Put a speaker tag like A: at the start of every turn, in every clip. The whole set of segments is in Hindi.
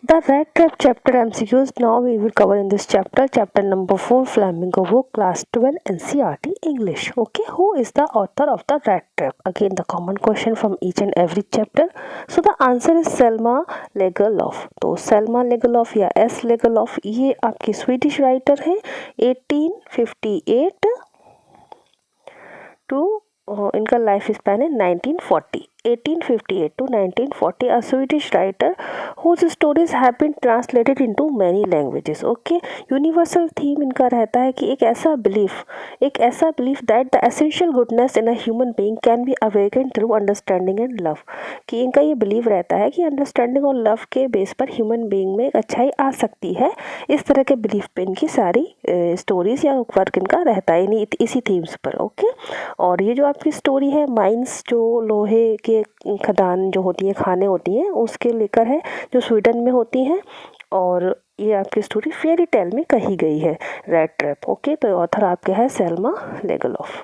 A: The rat trap chapter MCQs. Now we will cover in this chapter, chapter number 4, Flamingo Book, class 12, NCERT English. Okay, who is the author of the rat trap? Again, the common question from each and every chapter. So the answer is Selma Lagerlöf. तो Selma Lagerlöf या S Lagerlöf ये आपकी स्वीडिश राइटर है 1858 टू इनका लाइफ स्पैन है 1940. 1858 to 1940, a Swedish writer whose stories have been translated into many languages. Okay, universal theme इनका रहता है कि एक ऐसा belief that the essential goodness in a human being can be awaken through understanding and love. कि इनका ये बिलीव रहता है कि अंडरस्टैंडिंग और लव के बेस पर ह्यूमन बीइंग में एक अच्छाई आ सकती है. इस तरह के बिलीफ पे इनकी सारी स्टोरीज या वर्क इनका रहता है इसी थीम्स पर. ओके, और ये जो आपकी स्टोरी है माइंस, जो लोहे के खदान जो होती है, खाने होती हैं, उसके लेकर है जो स्वीडन में होती हैं. और ये आपकी स्टोरी फेरी टेल में कही गई है, रेड ट्रैप. ओके, तो ऑथर आपके है सेल्मा लेगलॉफ.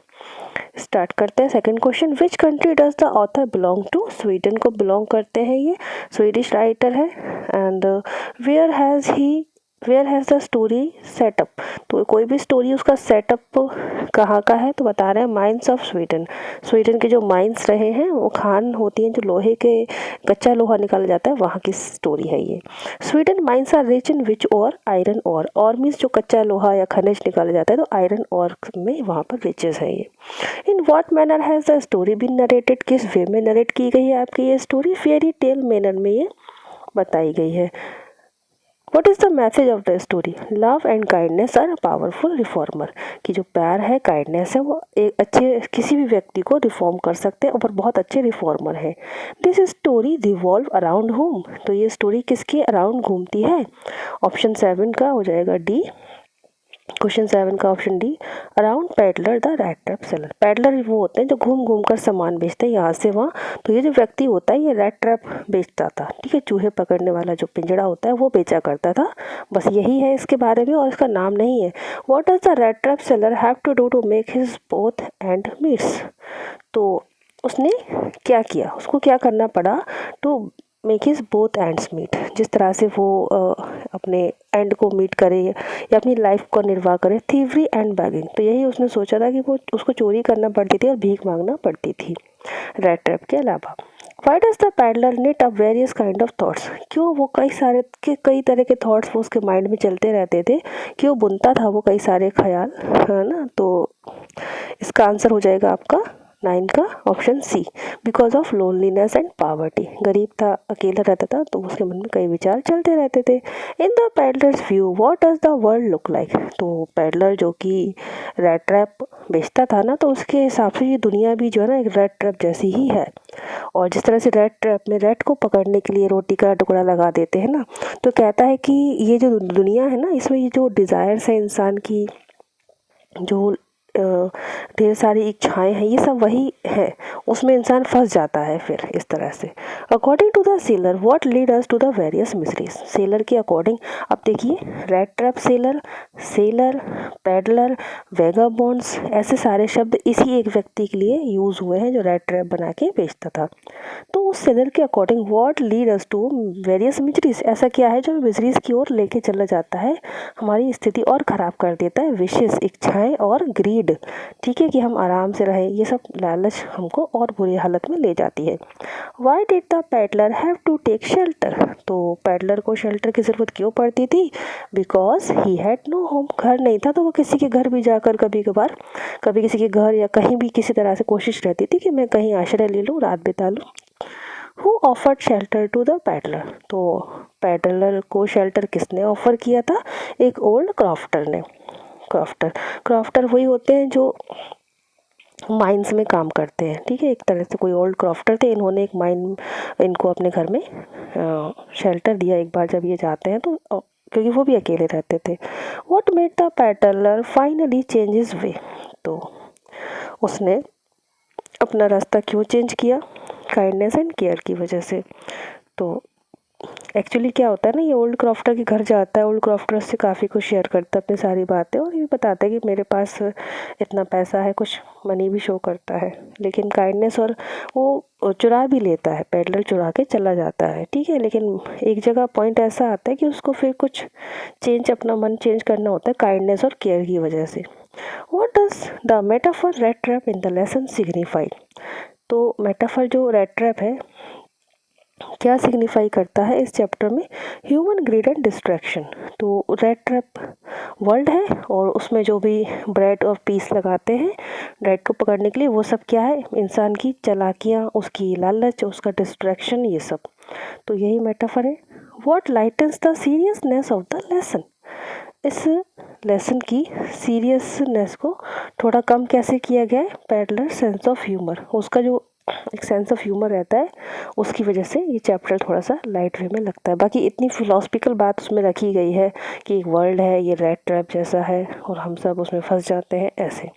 A: स्टार्ट करते हैं second question. Which country does the author belong to? Sweden को बिलोंग करते हैं, ये स्वीडिश राइटर है. And where has the story setup? तो कोई भी स्टोरी उसका सेटअप कहाँ का है, तो बता रहे हैं माइंस ऑफ स्वीडन. स्वीडन के जो माइंस रहे हैं, वो खान होती हैं जो लोहे के कच्चा लोहा निकाला जाता है, वहाँ की स्टोरी है ये. Sweden mines are rich in which ore? Iron और मीन्स जो कच्चा लोहा या खनिज निकाला जाता है, तो आयरन और में वहाँ पर रिचेस है ये. In what manner has the story been narrated? किस वे में नरेट की गई है आपकी ये स्टोरी? फेरी टेल मैनर में ये बताई गई है. What is the message of the story? Love and kindness are powerful reformer. कि जो प्यार है, काइंडनेस है, वो एक अच्छे किसी भी व्यक्ति को रिफॉर्म कर सकते हैं और बहुत अच्छे रिफॉर्मर है. This story revolve around home? तो ये स्टोरी किसके अराउंड घूमती है? ऑप्शन 7 का हो जाएगा डी. क्वेश्चन 7 का option D, around peddler the rat trap seller. Peddler वो होते हैं जो घूम घूम कर सामान बेचते हैं यहाँ से वहाँ. तो ये जो व्यक्ति होता है ये रैट ट्रैप बेचता था. ठीक है, चूहे पकड़ने वाला जो पिंजड़ा होता है वो बेचा करता था. बस यही है इसके बारे में, और इसका नाम नहीं है. What does the rat trap seller have to do to make his both end meets? तो उसने क्या किया, उसको क्या करना पड़ा to make his both ends meet? जिस तरह से वो अपने एंड को मीट करे या अपनी लाइफ को निर्वाह करे. थीवरी एंड बैगिंग, तो यही उसने सोचा था कि वो उसको चोरी करना पड़ती थी और भीख मांगना पड़ती थी रेड ट्रैप के अलावा. Why does the peddler knit up various kind of thoughts? क्यों वो कई तरह के थॉट्स वो उसके माइंड में चलते रहते थे, क्यों बुनता था वो कई सारे ख्याल, है ना. तो इसका आंसर हो जाएगा आपका 9 का option C, because of loneliness and poverty. गरीब था, अकेला रहता था, तो उसके मन में कई विचार चलते रहते थे. In the peddlers view what does the world look like? तो पैडलर जो कि रेड ट्रैप बेचता था ना, तो उसके हिसाब से ये दुनिया भी जो है ना एक रेड ट्रैप जैसी ही है. और जिस तरह से रेड ट्रैप में रेड को पकड़ने के लिए रोटी का टुकड़ा लगा देते हैं ना, तो कहता है कि ये जो दुनिया है ना, इसमें ये जो डिज़ायर्स है इंसान की, जो ढेर सारी इच्छाएं हैं, ये सब वही है, उसमें इंसान फंस जाता है फिर इस तरह से. According to the seller what lead us to the various miseries? Seller के अकॉर्डिंग, अब देखिए rat trap seller peddler, vagabonds, ऐसे सारे शब्द इसी एक व्यक्ति के लिए यूज़ हुए हैं जो रेड ट्रैप बना के बेचता था. तो उस सेलर के according what lead us to various miseries? ऐसा क्या है जो मिजरीज की ओर लेके चला जाता है, हमारी स्थिति और ख़राब कर देता है? विशेष इच्छाएं और ग्रीड. ठीक है, कि हम आराम से रहें, ये सब लालच हमको और बुरी हालत में ले जाती है. Why did the peddler have to take shelter? तो पैडलर को शेल्टर की ज़रूरत क्यों पड़ती थी? Because he had no home. घर नहीं था, तो वो किसी के घर भी जाकर कभी कभार, कभी किसी के घर या कहीं भी किसी तरह से कोशिश रहती थी कि मैं कहीं आश्रय ले लूँ, रात बिता लूँ. Who offered shelter to the peddler? तो पैडलर को शेल्टर किसने ऑफर किया था? एक ओल्ड क्रॉफ्टर ने. क्रॉफ्टर वही होते हैं जो माइंस में काम करते हैं. ठीक है, एक तरह से कोई ओल्ड क्रॉफ्टर थे, इन्होंने एक माइन इनको अपने घर में शेल्टर दिया एक बार जब ये जाते हैं, तो क्योंकि वो भी अकेले रहते थे. What made the peddler finally change his way? तो उसने अपना रास्ता क्यों चेंज किया? काइंडनेस एंड केयर की वजह से. तो एक्चुअली क्या होता है ना, ये ओल्ड क्रॉफ्टर के घर जाता है, ओल्ड क्रॉफ्टर से काफ़ी कुछ शेयर करता है अपनी सारी बातें, और ये बताता है कि मेरे पास इतना पैसा है, कुछ मनी भी शो करता है। लेकिन काइंडनेस और वो चुरा भी लेता है, पेडलर चुरा के चला जाता है, ठीक है। लेकिन एक जगह पॉइंट ऐसा आता है कि उसको फिर कुछ चेंज, अपना मन चेंज करना होता है काइंडनेस और केयर की वजह से। What does the metaphor red trap in the lesson signify? तो मेटाफर जो रेड ट्रैप है क्या सिग्निफाई करता है इस चैप्टर में? Human grid and distraction. तो रेड ट्रैप वर्ल्ड है, और उसमें जो भी ब्रेड और पीस लगाते हैं ब्रेड को पकड़ने के लिए, वो सब क्या है? इंसान की चालाकियाँ, उसकी लालच, उसका डिस्ट्रैक्शन, ये सब। तो यही मेटाफर है। What lightens the seriousness of the lesson? इस लेसन की सीरियसनेस को थोड़ा कम कैसे किया गया है? पैडलर सेंस ऑफ ह्यूमर, उसका जो एक सेंस ऑफ ह्यूमर रहता है, उसकी वजह से ये चैप्टर थोड़ा सा लाइट वे में लगता है। बाकी इतनी फिलोसफिकल बात उसमें रखी गई है कि एक वर्ल्ड है, ये रेड ट्रैप जैसा है, और हम सब उसमें फंस जाते हैं, ऐसे।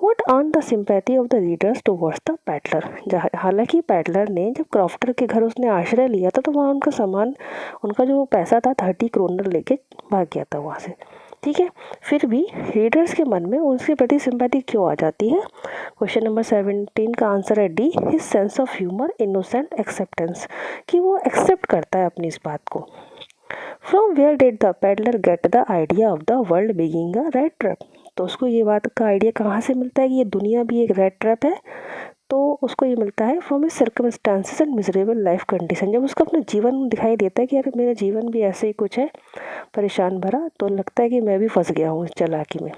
A: What earn the sympathy of the readers towards the peddler? हालांकि पैडलर ने जब क्रॉफ्टर के घर उसने आश्रय लिया था, तो वहाँ उनका सामान, उनका जो पैसा था 30 क्रोनर लेके भाग गया था वहाँ से, ठीक है। फिर भी रीडर्स के मन में उसके प्रति सिंपैथी क्यों आ जाती है? क्वेश्चन नंबर 17 का आंसर है D, his sense of humour, innocent acceptance, कि वो एक्सेप्ट करता है अपनी इस बात को। From where did the peddler get the idea of the world being a rat trap? तो उसको ये बात का आइडिया कहाँ से मिलता है कि ये दुनिया भी एक रेड ट्रैप है? तो उसको ये मिलता है from his circumstances and miserable life condition. जब उसको अपना जीवन दिखाई देता है कि यार मेरा जीवन भी ऐसे ही कुछ है, परेशान भरा, तो लगता है कि मैं भी फंस गया हूँ इस चालाकी में।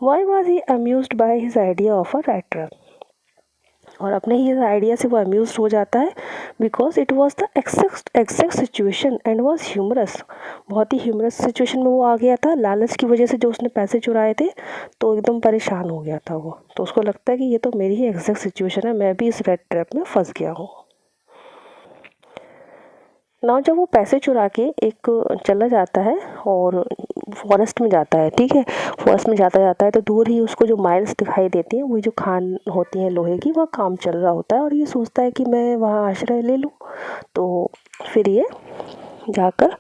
A: Why was he amused by his idea of a rat trap? और अपने ही आइडिया से वो अम्यूज हो जाता है, because it was the exact situation and was humorous. बहुत ही ह्यूमरस सिचुएशन में वो आ गया था, लालच की वजह से जो उसने पैसे चुराए थे, तो एकदम परेशान हो गया था वो। तो उसको लगता है कि ये तो मेरी ही एग्जैक्ट सिचुएशन है, मैं भी इस रेड ट्रैप में फंस गया हूँ। ना जब वो पैसे चुरा के एक चला जाता है और फॉरेस्ट में जाता है, ठीक है, फॉरेस्ट में जाता जाता है, तो दूर ही उसको जो माइल्स दिखाई देती हैं, वही जो खान होती हैं लोहे की, वहाँ काम चल रहा होता है, और ये सोचता है कि मैं वहाँ आश्रय ले लूँ। तो फिर ये जाकर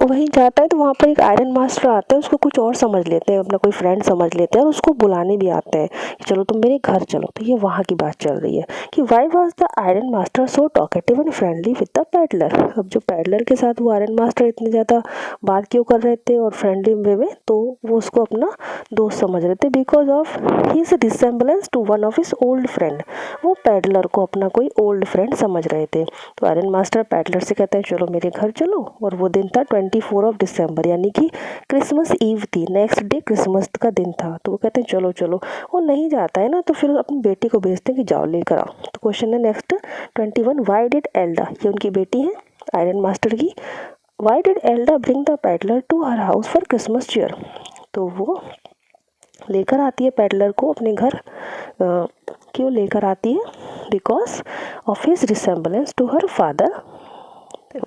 A: वहीं जाता है, तो वहाँ पर एक आयरन मास्टर आता है, उसको कुछ और समझ लेते हैं, अपना कोई फ्रेंड समझ लेते हैं, और उसको बुलाने भी आते हैं कि चलो तुम मेरे घर चलो। तो ये वहाँ की बात चल रही है कि Y was the iron master so talkative and friendly with the peddler? अब जो पैडलर के साथ वो आयरन मास्टर इतने ज़्यादा बात क्यों कर रहे थे और फ्रेंडली वे में? तो वो उसको अपना दोस्त समझ रहे थे, because of his resemblance to one of his old friend. वो पैडलर को अपना कोई ओल्ड फ्रेंड समझ रहे थे। तो आयरन मास्टर पैडलर से कहते हैं चलो मेरे घर चलो, और वो दिन था 24 दिसंबर, यानी कि क्रिसमस ईव थी, नेक्स्ट डे क्रिसमस का दिन था। तो वो कहते हैं चलो चलो। वो नहीं जाता है ना, तो फिर अपनी बेटी को भेजते हैं कि जाओ लेकर आओ। तो क्वेश्चन है नेक्स्ट 21, वाई डिड एल्डा, ये उनकी बेटी है आयरन मास्टर की, why did Elda bring the peddler to her house for Christmas cheer? तो वो लेकर आती है पैडलर को अपने घर, क्यों लेकर आती है? Because of his resemblance to her father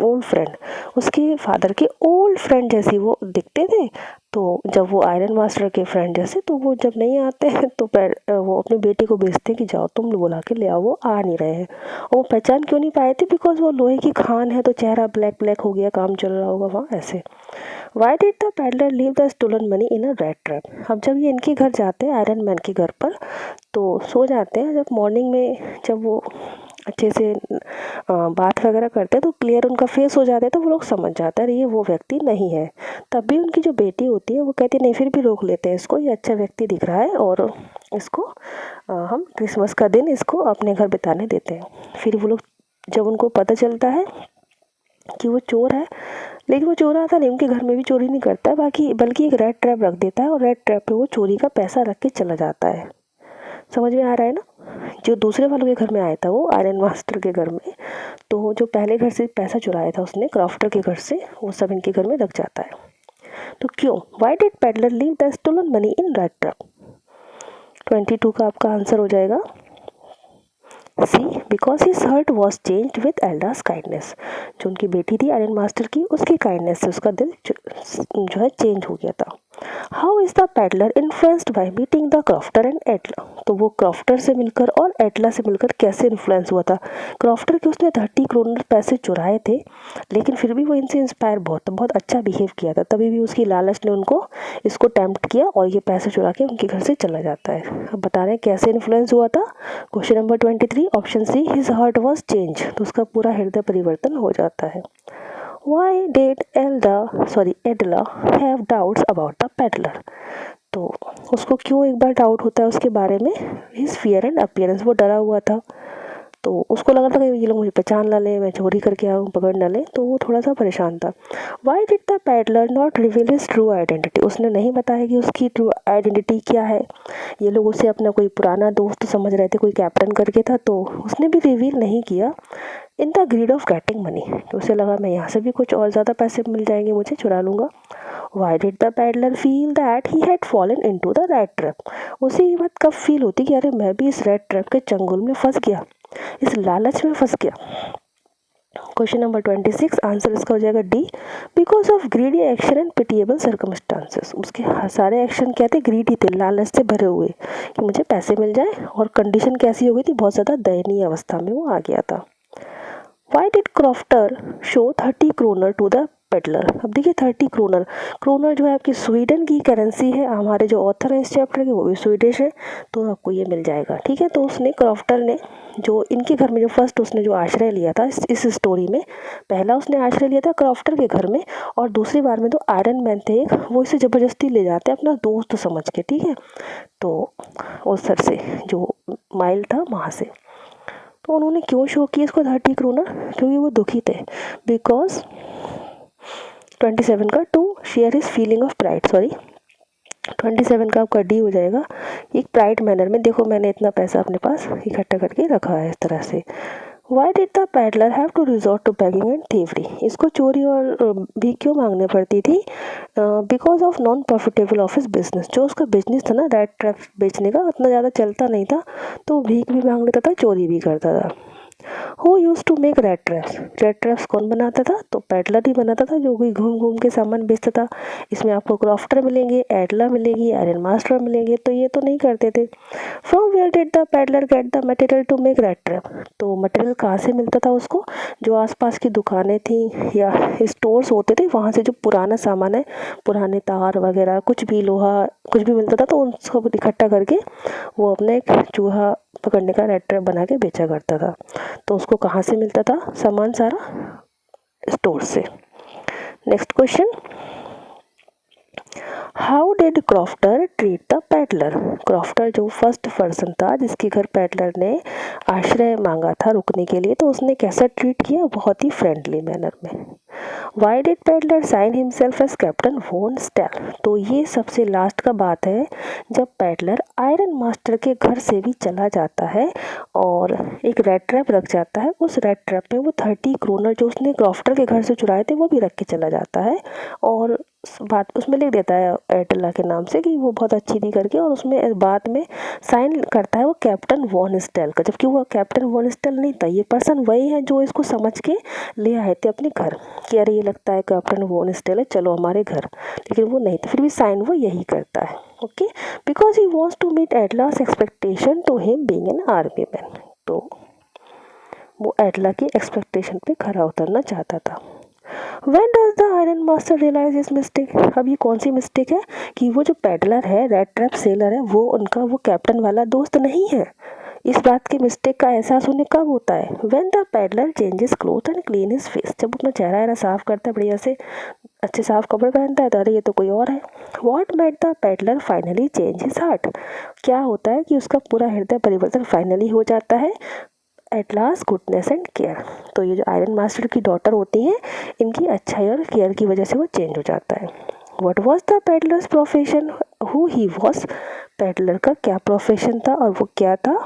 A: old friend, उसके फादर के ओल्ड फ्रेंड जैसी वो दिखते थे। तो जब वो आयरन मास्टर के फ्रेंड जैसे, तो वो जब नहीं आते हैं, तो वो अपनी बेटी को भेजते हैं कि जाओ तुम बुला के ले आओ, वो आ नहीं रहे हैं। और वो पहचान क्यों नहीं पाए थे? बिकॉज वो लोहे की खान है, तो चेहरा ब्लैक ब्लैक हो गया, काम चल रहा होगा वहाँ, ऐसे। Why did the peddler leave the stolen money in a rat trap? अब जब ये इनके घर जाते हैं, आयरन मैन के घर पर, तो सो जाते हैं। जब मॉर्निंग में जब वो अच्छे से बात वगैरह करते हैं, तो क्लियर उनका फेस हो जाता है, तो वो लोग समझ जाते हैं ये वो व्यक्ति नहीं है। तब भी उनकी जो बेटी होती है वो कहती है नहीं, फिर भी रोक लेते हैं इसको, ये अच्छा व्यक्ति दिख रहा है, और इसको हम क्रिसमस का दिन इसको अपने घर बिताने देते हैं। फिर वो लोग, जब उनको पता चलता है कि वो चोर है, लेकिन वो चोर आता नहीं, उनके घर में भी चोरी नहीं करता है, बल्कि एक रेड ट्रैप रख देता है, और रेड ट्रैप पे वो चोरी का पैसा रख के चला जाता है। समझ में आ रहा है ना? जो दूसरे वालों के घर में आया था, वो आयरन मास्टर के घर में, तो जो पहले घर से पैसा चुराया था उसने क्रॉफ्टर के घर से, वो सब इनके घर में रख जाता है। तो क्यों? Why did peddler leave the stolen money in rat trap? 22 का आपका आंसर हो जाएगा C, because his heart was changed with Elda's kindness. जो उनकी बेटी थी आयरन मास्टर की, उसकी काइंडनेस से उसका दिल जो है चेंज हो गया था। How is the peddler influenced by meeting the crofter and Edla. तो वो क्रॉफ्टर से मिलकर और एटला से मिलकर कैसे इन्फ्लुएंस हुआ था। क्रॉफ्टर के उसने 30 करोड़ पैसे चुराए थे, लेकिन फिर भी वो इनसे इंस्पायर बहुत अच्छा बिहेव किया था, तभी भी उसकी लालच ने उनको इसको टेम्प्ट किया और ये पैसे चुरा के उनके घर से चला जाता है। अब बता रहे हैं कैसे इन्फ्लुएंस हुआ था। Question number 23, option C, his heart was change. तो उसका पूरा हृदय परिवर्तन हो जाता है। Why did Edla have doubts about the peddler? तो उसको क्यों एक बार डाउट होता है उसके बारे में। हिज फियर एंड अपीयरेंस, वो डरा हुआ था, तो उसको लगा था कि ये लोग मुझे पहचान ना ले, मैं चोरी करके आऊँ, पकड़ ना ले, तो वो थोड़ा सा परेशान था। Why did the peddler not reveal his true identity. उसने नहीं बताया कि उसकी ट्रू आइडेंटिटी क्या है। ये लोग उसे अपना कोई पुराना दोस्त समझ रहे थे, कोई कैप्टन करके था, तो उसने भी रिवील नहीं किया। In the greed of getting money, तो उसे लगा मैं यहाँ से भी कुछ और ज़्यादा पैसे मिल जाएंगे, मुझे चुरा लूँगा। Why did the peddler feel that he had fallen into the rat trap. उसे ये बात कब फील होती कि अरे मैं भी इस रेड ट्रैप के चंगुल में फंस गया, इस लालच में फंस गया। क्वेश्चन नंबर 26, आंसर इसका हो जाएगा D, because of greedy action and pitiable circumstances. उसके सारे एक्शन क्या थे, ग्रीडी थे, लालच से भरे हुए कि मुझे पैसे मिल जाए, और कंडीशन कैसी हो गई थी, बहुत ज़्यादा दयनीय अवस्था में वो आ गया था। Why did crofter show 30 kronor to the peddler. अब देखिए 30 क्रोनर, क्रोनर जो है आपकी स्वीडन की करेंसी है। हमारे जो ऑथर है इस चैप्टर के वो भी स्वीडिश है, तो आपको ये मिल जाएगा, ठीक है। तो उसने क्रॉफ्टर ने जो इनके घर में जो फर्स्ट उसने जो आश्रय लिया था इस स्टोरी में, पहला उसने आश्रय लिया था क्रॉफ्टर के घर में, और दूसरी बार में तो आयरन मैन थे एक, वो इसे ज़बरदस्ती ले जाते अपना दोस्त समझ के, ठीक है। तो उस सर से जो माइल था वहाँ से, तो उन्होंने क्यों शो किया इसको 30 करोड़, क्योंकि वो दुखी थे। बिकॉज 27 का to share is feeling of pride, 27 का आपका डी हो जाएगा, एक प्राइड मैनर में, देखो मैंने इतना पैसा अपने पास इकट्ठा करके रखा है इस तरह से। Why did the peddler have to resort to begging and thievery. इसको चोरी और भी क्यों मांगने पड़ती थी। Because of non profitable of his business, जो उसका बिजनेस था ना रेड ट्रैप बेचने का, उतना ज़्यादा चलता नहीं था, तो भीख भी मांग लेता था, चोरी भी करता था। Who used to make rat traps. Rat traps कौन बनाता था, तो पैडलर ही बनाता था, जो कोई घूम घूम के सामान बेचता था। इसमें आपको क्रॉफ्टर मिलेंगे, एडला मिलेगी, आयरन मास्टर मिलेंगे, तो ये तो नहीं करते थे। From where did the peddler get the material to make rat trap. तो मटेरियल कहाँ से मिलता था उसको, जो आसपास की दुकानें थी या स्टोर्स होते थे, वहाँ से जो पुराना सामान है, पुराने तार वगैरह, कुछ भी लोहा कुछ भी मिलता था, तो उसको इकट्ठा करके वो अपने एक चूहा पकड़ने का रेड ट्रैप बना के बेचा करता था। तो उसको कहाँ से मिलता था सामान, सारा स्टोर से। Next question, how did crofter treat the peddler. Crofter जो फर्स्ट पर्सन था जिसके घर पैडलर ने आश्रय मांगा था रुकने के लिए, तो उसने कैसा ट्रीट किया, बहुत ही फ्रेंडली मैनर में। Why did peddler sign himself as captain von Stahle. तो ये सबसे लास्ट का बात है, जब पैडलर आयरन मास्टर के घर से भी चला जाता है और एक रेड ट्रैप रख जाता है, उस रेड ट्रैप में वो 30 क्रोनर जो उसने क्रॉफ्टर के घर से चुराए थे वो भी रख के चला जाता है, और बात उसमें लिख देता है एटला के नाम से कि वो बहुत अच्छी थी करके, और उसमें बाद में साइन करता है वो कैप्टन वॉन स्टेल का, जबकि वो कैप्टन वॉन स्टेल नहीं था, ये पर्सन वही है जो इसको समझ के ले आए थे अपने घर कि अरे ये लगता है कैप्टन वॉन स्टेल है, चलो हमारे घर, लेकिन वो नहीं था, फिर भी साइन वो यही करता है। Okay, because he wants to meet Edla's expectation to him being an army man. तो वो एटला की एक्सपेक्टेशन पे खरा उतरना चाहता था। When does the iron master realise his mistake. अब ये कौन सी मिस्टेक है कि वो जो पैडलर है, रेड ट्रैप सेलर है, वो उनका वो कैप्टन वाला दोस्त नहीं है। इस बात की मिस्टेक का एहसास उन्हें कब होता है, when the peddler changes cloth and clean his face. जब अपना चेहरा साफ करता है, बढ़िया से अच्छे साफ कपड़े पहनता है, तो अरे ये तो कोई और है। What made the peddler finally change his heart. क्या होता है कि उसका पूरा हृदय परिवर्तन फाइनली हो जाता है, at last goodness and care. तो ये जो आयरन मास्टर की डॉटर होती हैं, इनकी अच्छाई और केयर की वजह से वो चेंज हो जाता है। What was the peddlers profession, who he was. Peddler का क्या प्रोफेशन था और वो क्या था।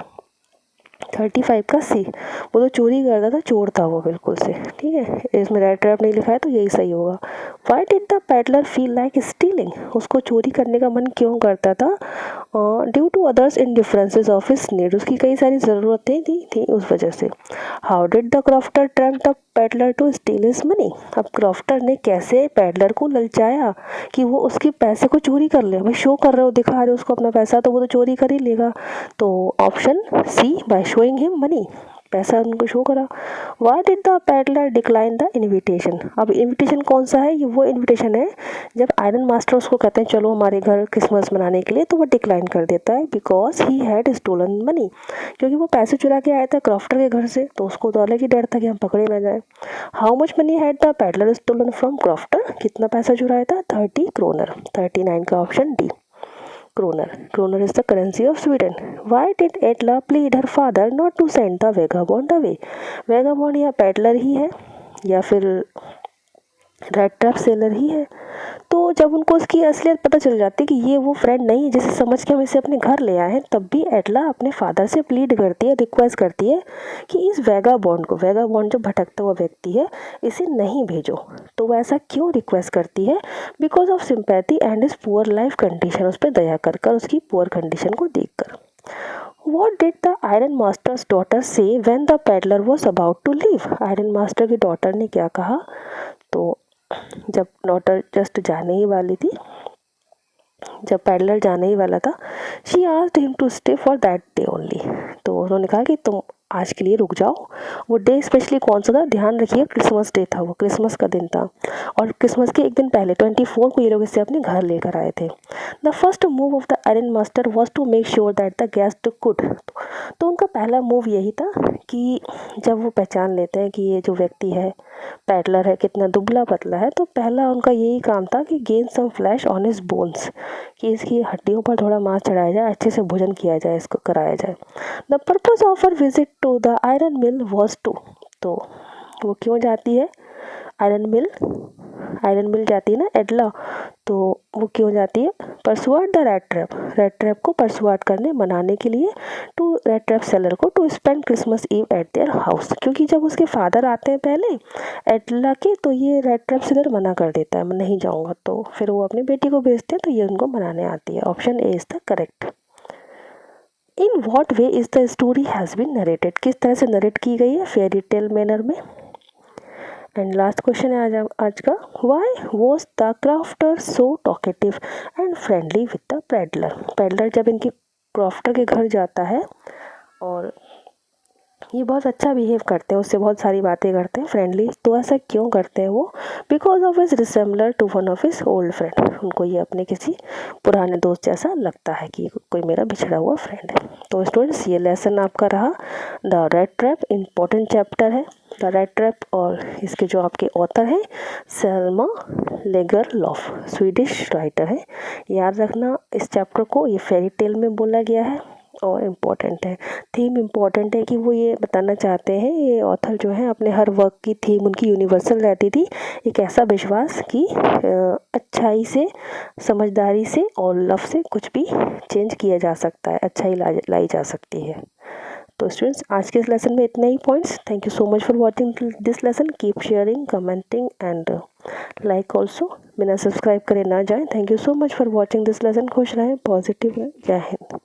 A: 35 का सी, वो तो चोरी करता था, चोर था वो बिल्कुल से, ठीक है। इसमें रेड ट्रैप नहीं लिखा है तो यही सही होगा। Why did the peddler feel like stealing, उसको चोरी करने का मन क्यों करता था? Due to others indifferences of his need, उसकी कई सारी ज़रूरतें थी उस वजह से। How did the crofter trap the peddler to steal his money, अब क्रॉफ्टर ने कैसे पैडलर को ललचाया कि वो उसके पैसे को चोरी कर ले? भाई शो कर रहे हो, दिखा रहे हो उसको अपना पैसा, तो वो तो चोरी कर ही लेगा। तो option C, by showing him money, पैसा उनको शो करा। Why did the peddler decline the invitation, अब इन्विटेशन कौन सा है? ये वो इन्विटेशन है जब आयरन मास्टर उसको कहते हैं चलो हमारे घर क्रिसमस मनाने के लिए, तो वो डिक्लाइन कर देता है because he had stolen money, क्योंकि वो पैसे चुरा के आया था क्रॉफ्टर के घर से, तो उसको तो अलग ही डर था कि हम पकड़े ना जाए। How much money had the peddler stolen from crofter, कितना पैसा चुराया था? 30 क्रोनर, 39 का option D, kroner. Kroner is the currency of Sweden. Why did Edla plead her father not to send the vagabond away? Vagabond या peddler ही है या फिर रेड ट्रैप सेलर ही है। तो जब उनको उसकी असलियत पता चल जाती है कि ये वो फ्रेंड नहीं है जिसे समझ के हम इसे अपने घर ले आए हैं, तब भी एडला अपने फादर से प्लीड करती है, रिक्वेस्ट करती है कि इस वैगाबॉन्ड को, वैगाबॉन्ड जो भटकता हुआ व्यक्ति है, इसे नहीं भेजो। तो वो ऐसा क्यों रिक्वेस्ट करती है? Because of sympathy and is poor life condition, उस पर दया कर कर उसकी पुअर कंडीशन को देख कर। What did the Iron Master's daughter say when the peddler was about to leave? Iron master की डॉटर ने क्या कहा? तो जब डॉटर जस्ट जाने ही वाली थी, जब पैडलर जाने ही वाला था, she asked him to stay for that day only, तो उन्होंने कहा कि तुम आज के लिए रुक जाओ। वो डे स्पेशली कौन सा था? ध्यान रखिए क्रिसमस डे था, वो क्रिसमस का दिन था, और क्रिसमस के एक दिन पहले 24 को ये लोग इसे अपने घर लेकर आए थे। The first move of the iron master was to make sure that the guest could, तो उनका पहला मूव यही था कि जब वो पहचान लेते हैं कि ये जो व्यक्ति है पैडलर है कितना दुबला पतला है, तो पहला उनका यही काम था कि gain some flesh on his bones, कि इसकी हड्डियों पर थोड़ा मांस चढ़ाया जाए, अच्छे से भोजन किया जाए, इसको कराया जाए। The purpose of her visit to the iron mill was to, तो वो क्यों जाती है आयरन मिल? आयरन मिल जाती है ना एडला, तो वो क्यों जाती है? Persuade the rat trap, rat trap को परसुआड करने, मनाने के लिए, टू रेड ट्रैप सेलर को to spend Christmas eve at their house, क्योंकि जब उसके फादर आते हैं पहले एडला के, तो ये रेड ट्रैप सेलर मना कर देता है, मैं नहीं जाऊँगा, तो फिर वो अपनी बेटी को भेजते हैं, तो ये उनको मनाने आती है। Option A is the correct. In what way is the story has been narrated, किस तरह से नरेट की गई है? फेयरी टेल मैनर में। एंड लास्ट क्वेश्चन है आज का, why was the crofter so talkative and friendly with the peddler, peddler जब इनकी क्राफ्टर के घर जाता है और ये बहुत अच्छा बिहेव करते हैं, उससे बहुत सारी बातें करते हैं फ्रेंडली, तो ऐसा क्यों करते हैं वो? Because of his resembler to one of his old friend, उनको ये अपने किसी पुराने दोस्त जैसा लगता है कि कोई मेरा बिछड़ा हुआ फ्रेंड है। तो स्टूडेंट्स ये लेसन आपका रहा the rat trap, important chapter है द रेड ट्रैप, और इसके जो आपके ऑथर हैं सेल्मा लेगरलॉफ, स्वीडिश राइटर है। याद रखना इस चैप्टर को, ये फेरी टेल में बोला गया है और इम्पॉर्टेंट है। थीम इम्पॉर्टेंट है कि वो ये बताना चाहते हैं, ये ऑथर जो है अपने हर वर्क की थीम उनकी यूनिवर्सल रहती थी, एक ऐसा विश्वास कि अच्छाई से, समझदारी से और लव से कुछ भी चेंज किया जा सकता है, अच्छाई लाई जा सकती है। तो स्टूडेंट्स आज के इस लेसन में इतना ही points. Thank you so much for watching this lesson, keep sharing, commenting and like also. बिना सब्सक्राइब करे ना जाएं। Thank you so much for watching this lesson. खुश रहें, पॉजिटिव रहें। जय हिंद।